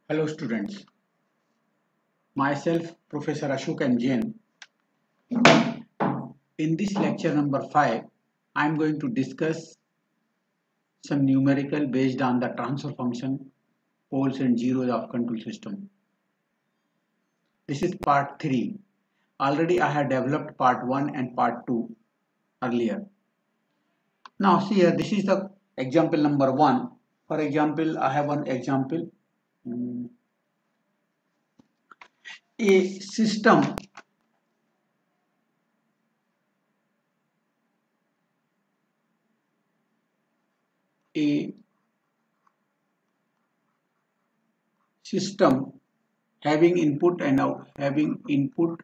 Hello students, myself Professor Ashok M. Jain. In this lecture number 5, I am going to discuss some numerical based on the transfer function, poles and zeros of control system. This is part 3. Already I had developed part 1 and part 2 earlier. Now see here, this is the example number 1. For example, I have one example. A system a system having input and out having input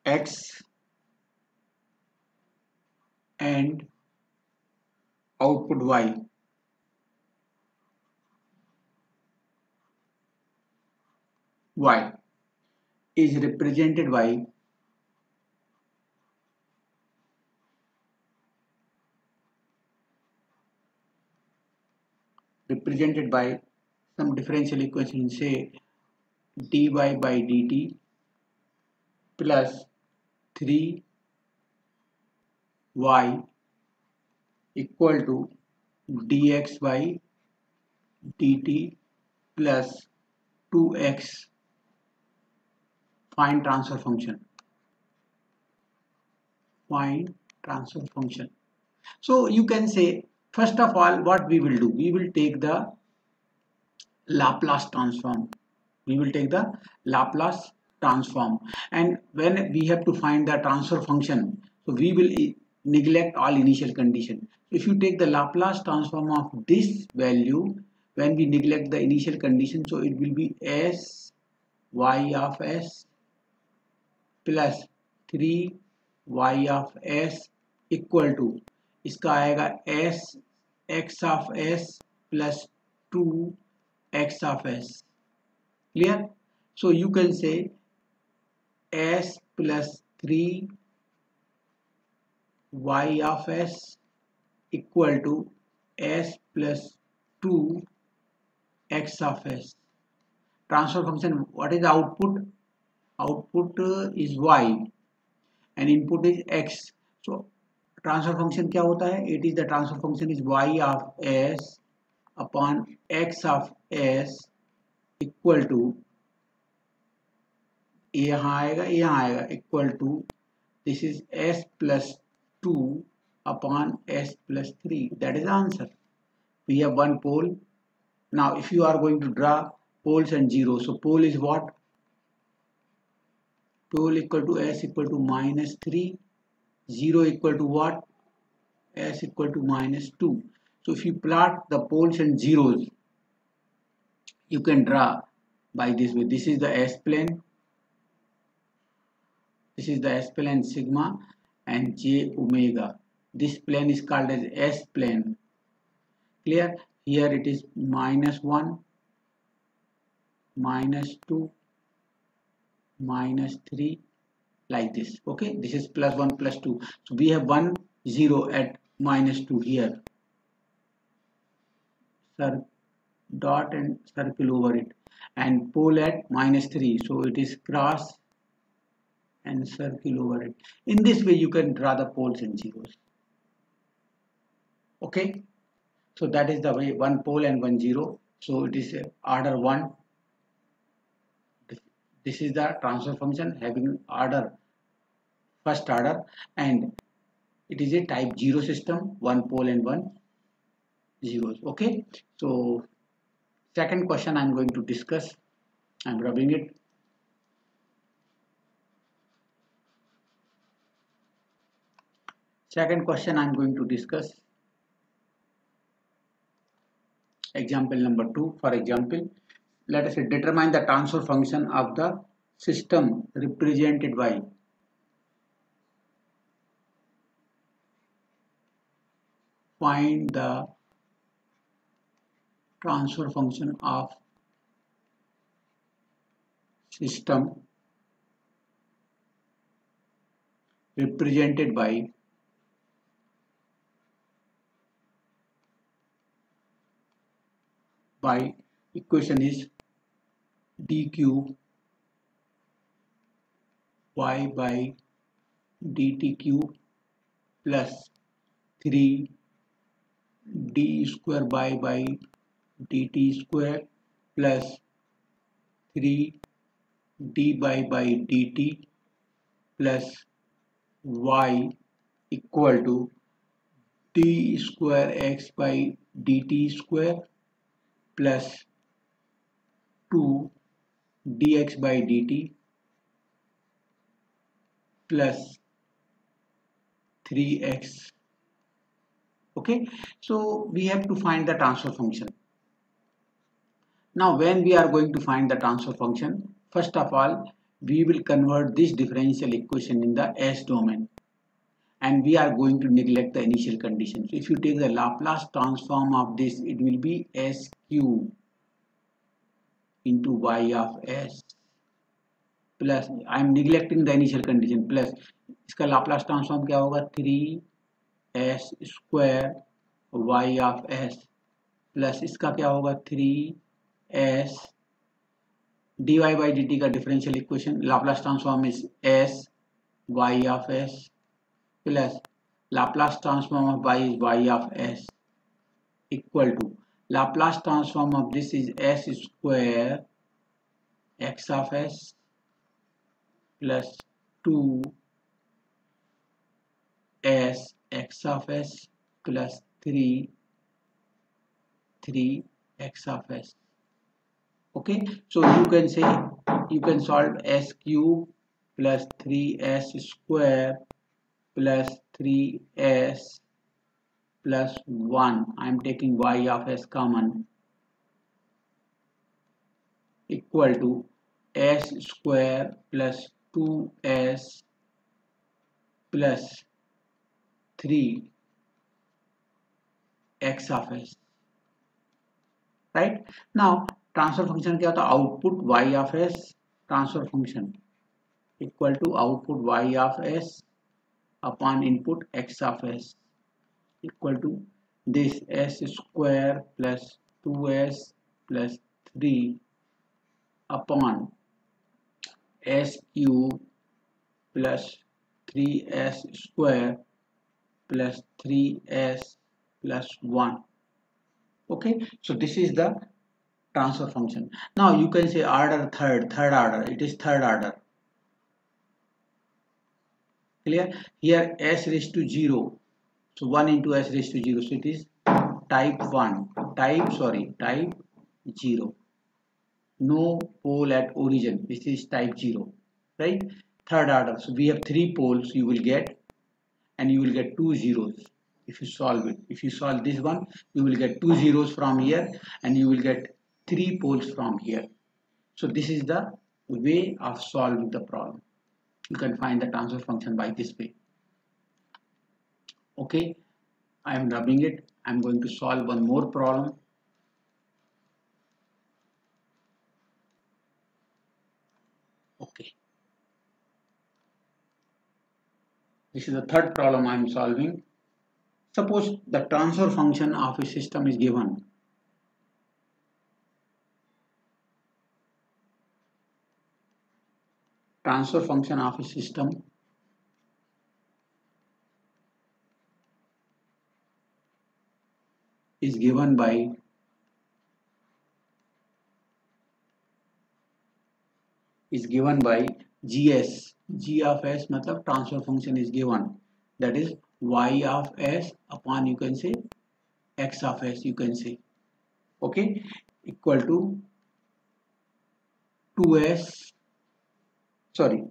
x and output y is represented by some differential equation, say dy by dt plus 3y equal to dx by dt plus 2x. Find transfer function. So you can say, first of all, what we will do, we will take the Laplace transform. And when we have to find the transfer function, so we will neglect all initial condition. If you take the Laplace transform of this value, when we neglect the initial condition, so it will be s y of s plus 3y of s equal to इसका आएगा s x of s plus 2x of s. Clear? So you can say s plus 3y of s equal to s plus 2x of s. Transfer function, what is the output? Output is y and input is x. So transfer function क्या होता है? It is the transfer function is y of s upon x of s equal to यहाँ आएगा equal to this is s plus 2 upon s plus 3. That is the answer. We have one pole. Now if you are going to draw poles and zeros, so pole is what? Pole equal to s equal to minus 3, 0 equal to what? S equal to minus 2. So if you plot the poles and zeros, you can draw by this way. This is the S plane. This is the S plane sigma and J omega. This plane is called as S plane. Clear? Here it is minus 1, minus 2, minus 3, like this. Okay, this is plus 1, plus 2. So we have 1, 0 at minus 2 here. Dot and circle over it, and pole at minus 3. So it is cross and circle over it. In this way you can draw the poles and zeros. Okay, so that is the way, one pole and one zero. So it is order 1. This is the transfer function having order, first order, and it is a type 0 system, one pole and one zeros. Okay, so second question I am going to discuss. I am rubbing it. Second question I am going to discuss. Example number 2. For example, let us say determine the transfer function of the system represented by find the transfer function of system represented by equation is d cube y by dt cube plus 3 d square by dt square plus 3 d by dt plus y equal to d square x by dt square plus 2 dx by dt plus 3x. Okay, so we have to find the transfer function. Now when we are going to find the transfer function, first of all we will convert this differential equation in the S domain, and we are going to neglect the initial condition. So if you take the Laplace transform of this, it will be S cube into y of s plus, I am neglecting the initial condition, plus इसका Laplace transform क्या होगा 3s square y of s plus इसका क्या होगा 3s dy by dt का differential equation Laplace transform is s y of s plus Laplace transform of y is y of s equal to Laplace transform of this is s square x of s plus 2 s x of s plus 3 x of s. Okay, so you can say you can solve s cube plus 3s square plus 3s plus 1. I am taking y of s common equal to s square plus 2s plus 3 x of s. Right, now transfer function क्या होता है output y of s transfer function equal to output y of s upon input x of s equal to this s square plus 2s plus 3 upon s cube plus 3s square plus 3s plus 1. Okay, so this is the transfer function. Now you can say order third order, it is third order. Clear? Here s raised to 0, so 1 into s raised to 0, so it is type 0. No pole at origin, this is type 0, right? Third order, so we have 3 poles you will get, and you will get 2 zeros if you solve it. If you solve this one, you will get 2 zeros from here and you will get 3 poles from here. So this is the way of solving the problem. You can find the transfer function by this way. Okay, I am rubbing it. I am going to solve one more problem. Okay, this is the third problem I am solving. Suppose the transfer function of a system is given. Transfer function of a system is given by gs. G of s matlab transfer function is given, that is y of s upon you can say x of s you can say, okay, equal to 2s, sorry,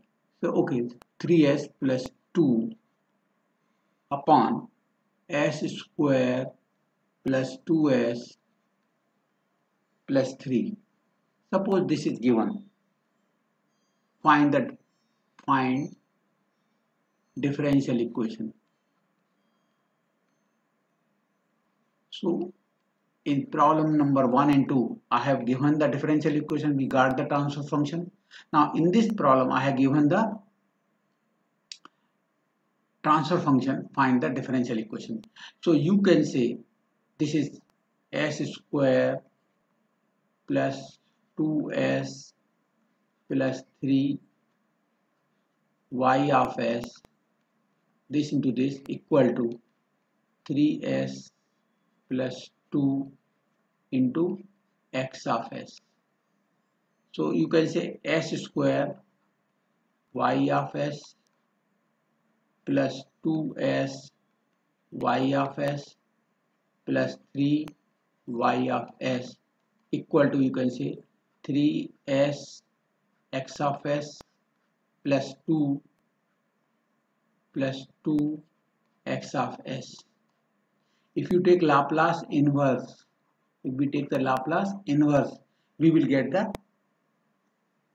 so okay, 3s plus 2 upon s square plus 2s plus 3. Suppose this is given. Find differential equation. So in problem number 1 and 2, I have given the differential equation, we got the transfer function. Now in this problem, I have given the transfer function, find the differential equation. So you can say this is s square plus 2s plus 3 y of s, this into this, equal to 3s plus 2 into x of s. So you can say s square y of s plus 2s y of s plus 3 y of s equal to, you can say, 3s x of s plus 2 plus 2 x of s. If you take Laplace inverse, if we take the Laplace inverse, we will get the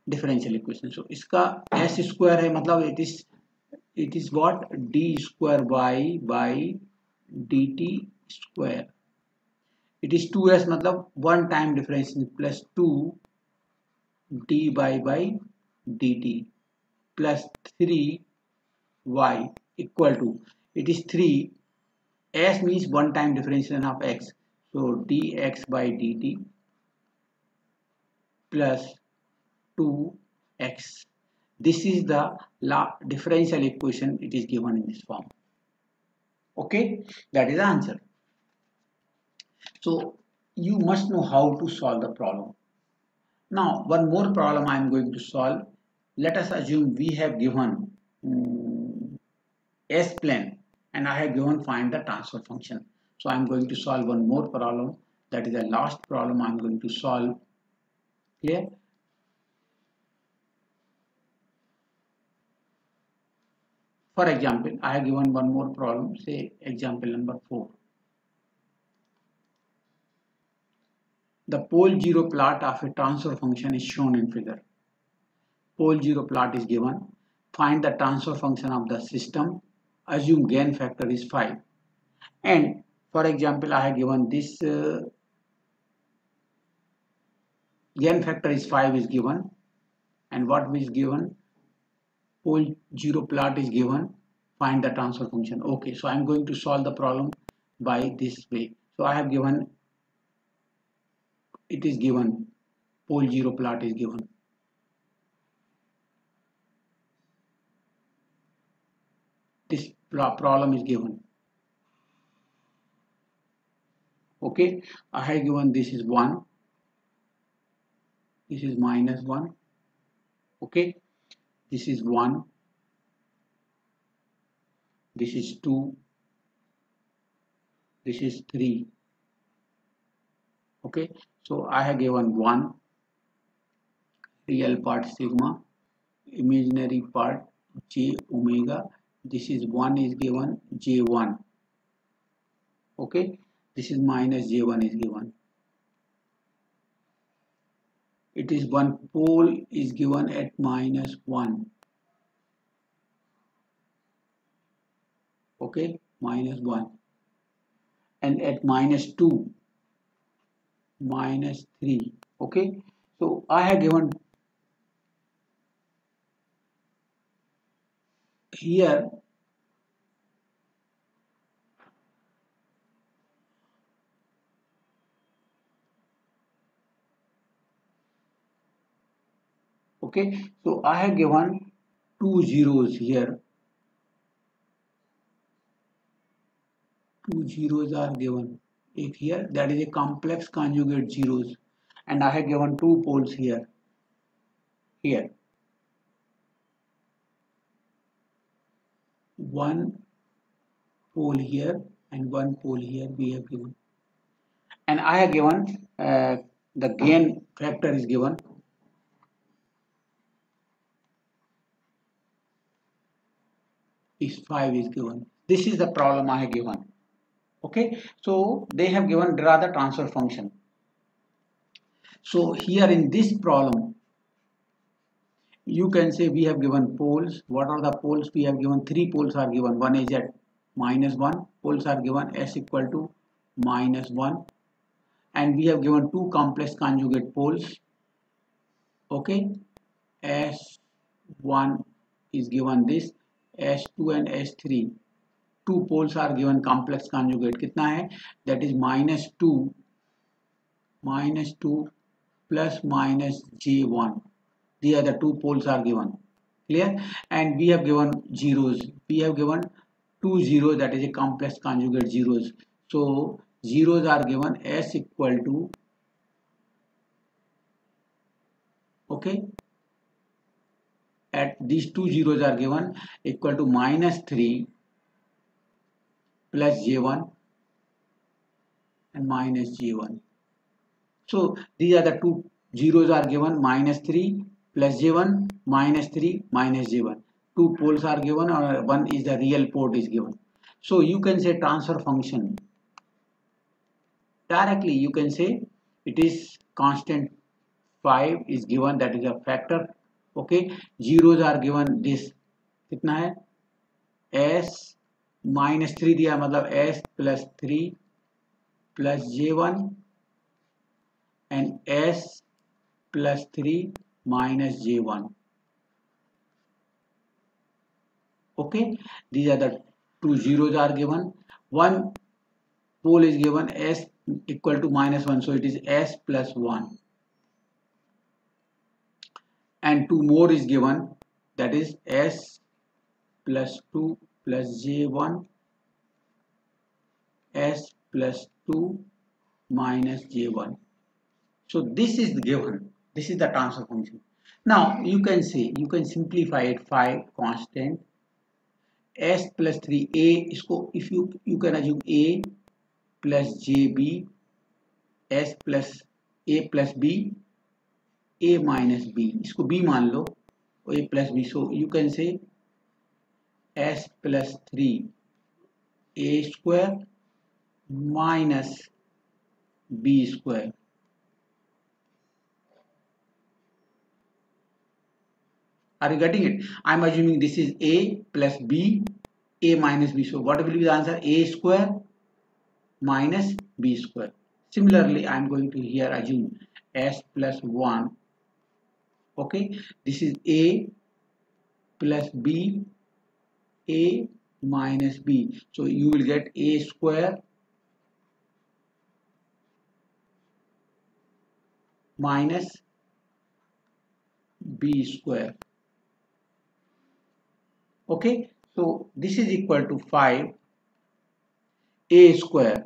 differential equation. So इसका s square है, मतलब it is what, d square y by dt square. It is 2s, मतलब one time difference, plus 2 dy by dt plus 3 y equal to, it is 3, s means one time differentiation of x, so dx by dt plus 2x. This is the differential equation, it is given in this form. Okay, that is the answer. So you must know how to solve the problem. Now one more problem I am going to solve. Let us assume we have given S plane and I have given find the transfer function. So I am going to solve one more problem. That is the last problem I am going to solve here. For example, I have given one more problem, say example number 4. The pole zero plot of a transfer function is shown in figure. Pole zero plot is given. Find the transfer function of the system. Assume gain factor is 5. And for example, I have given this gain factor is 5 is given. And what is given? Pole zero plot is given. Find the transfer function. Okay, so I am going to solve the problem by this way. So I have given, it is given, pole zero plot is given. This problem is given. Okay, I have given this is 1, this is minus 1. Okay, this is 1, this is 2, this is 3. Okay, so I have given 1, real part sigma, imaginary part j omega. This is 1 is given j1. Okay, this is minus j1 is given. It is one pole is given at minus 1. Okay, minus 1. And at minus 2, minus 3. Okay, so I have given here okay, so I have given 2 zeros here. 2 zeros are given here, that is a complex conjugate zeros, and I have given 2 poles here. One pole here and one pole here we have given, and I have given the gain factor is given. Is 5 is given. This is the problem I have given. Okay, so they have given draw the transfer function. So here in this problem, you can say we have given poles. What are the poles? We have given 3 poles are given. One is at minus 1. Poles are given s equal to minus 1. And we have given 2 complex conjugate poles. Okay, s1 is given this, s2 and s3. two poles are given complex conjugate कितना है, that is -2 plus minus j1. The other two poles are given. Clear? And we have given zeros. We have given two zeros, that is a complex conjugate zeros. So zeros are given s equal to, okay, at these two zeros are given equal to -3 plus j1 and minus j1. So these are the two zeros are given, -3 plus j1, -3 minus j1. Two poles are given, or one is the real pole is given. So you can say transfer function. Directly you can say it is constant 5 is given, that is a factor. Okay, zeros are given, this कितना है, s -3 दिया, मतलब s plus 3 plus j1 and s plus 3 minus j1. Okay, these are the two zeros are given. One pole is given s equal to -1, so it is s plus 1, and two more is given, that is s plus 2 plus j1, s plus 2 minus j1. So this is given, this is the transfer function. Now you can say, you can simplify it, 5 constant s plus 3 a, इसको if you can assume a plus jb, s plus a plus b, a minus b, इसको b मान लो, a plus b. So you can say s plus 3 a square minus b square. Are you getting it? I am assuming this is a plus b, a minus b. So what will be the answer? A square minus b square. Similarly, I am going to here assume s plus 1. Okay, this is a plus b, a minus b. So you will get a square minus b square. Okay, so this is equal to 5 a square.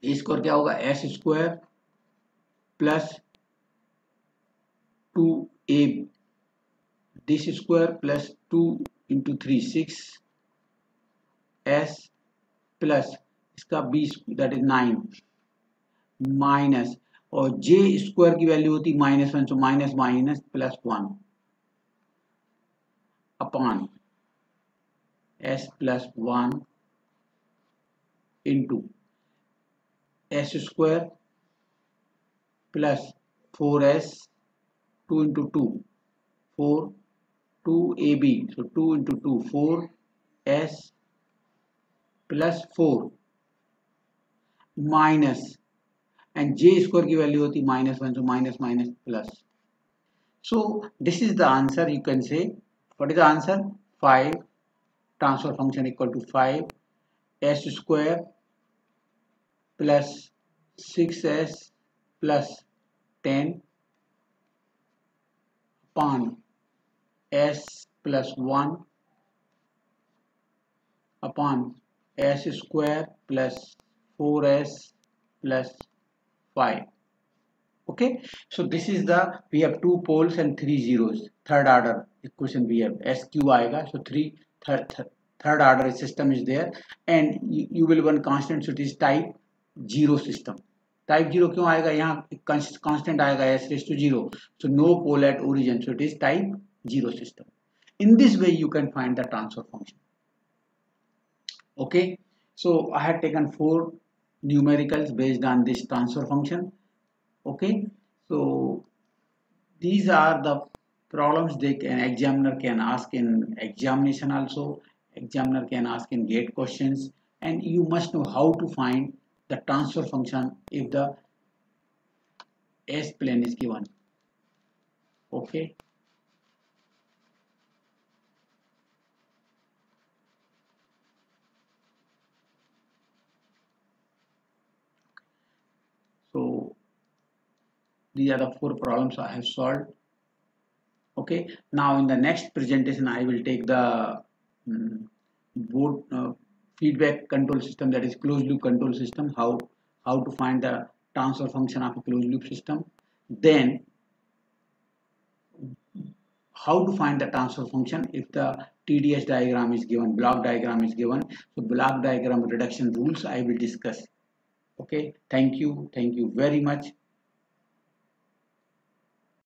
a square क्या होगा? s square plus 2a, this square plus 2 into 3 6 s plus इसका b, that is 9 minus, और j square की value होती -1, so minus minus plus 1 upon s plus 1 into s square plus 4s, 2 into 2 4, 2ab, so 2 into 2 4s plus 4 minus, and j square की value होती -1, so minus minus plus. So this is the answer. You can say, what is the answer? 5, transfer function equal to 5 s square plus 6s plus 10 upon s plus 1 upon s square plus 4s plus 5. Okay, so this is the, we have two poles and three zeros, third order equation we have, SQ आएगा, so third order system is there, and you will one constant, so it is type 0 system. Type 0 क्यों आएगा? यहाँ constant आएगा s raised to 0, so no pole at origin, so it is type 0 system. In this way you can find the transfer function. Okay, so I have taken 4 numericals based on this transfer function. Okay, so these are the problems they can, examiner can ask in examination also, examiner can ask in gate questions, and you must know how to find the transfer function if the S plane is given. Okay. These are the 4 problems I have solved. Okay, now in the next presentation I will take the board feedback control system, that is closed loop control system, how to find the transfer function of a closed loop system, then how to find the transfer function if the TDS diagram is given, block diagram is given. So block diagram reduction rules I will discuss. Okay, thank you very much.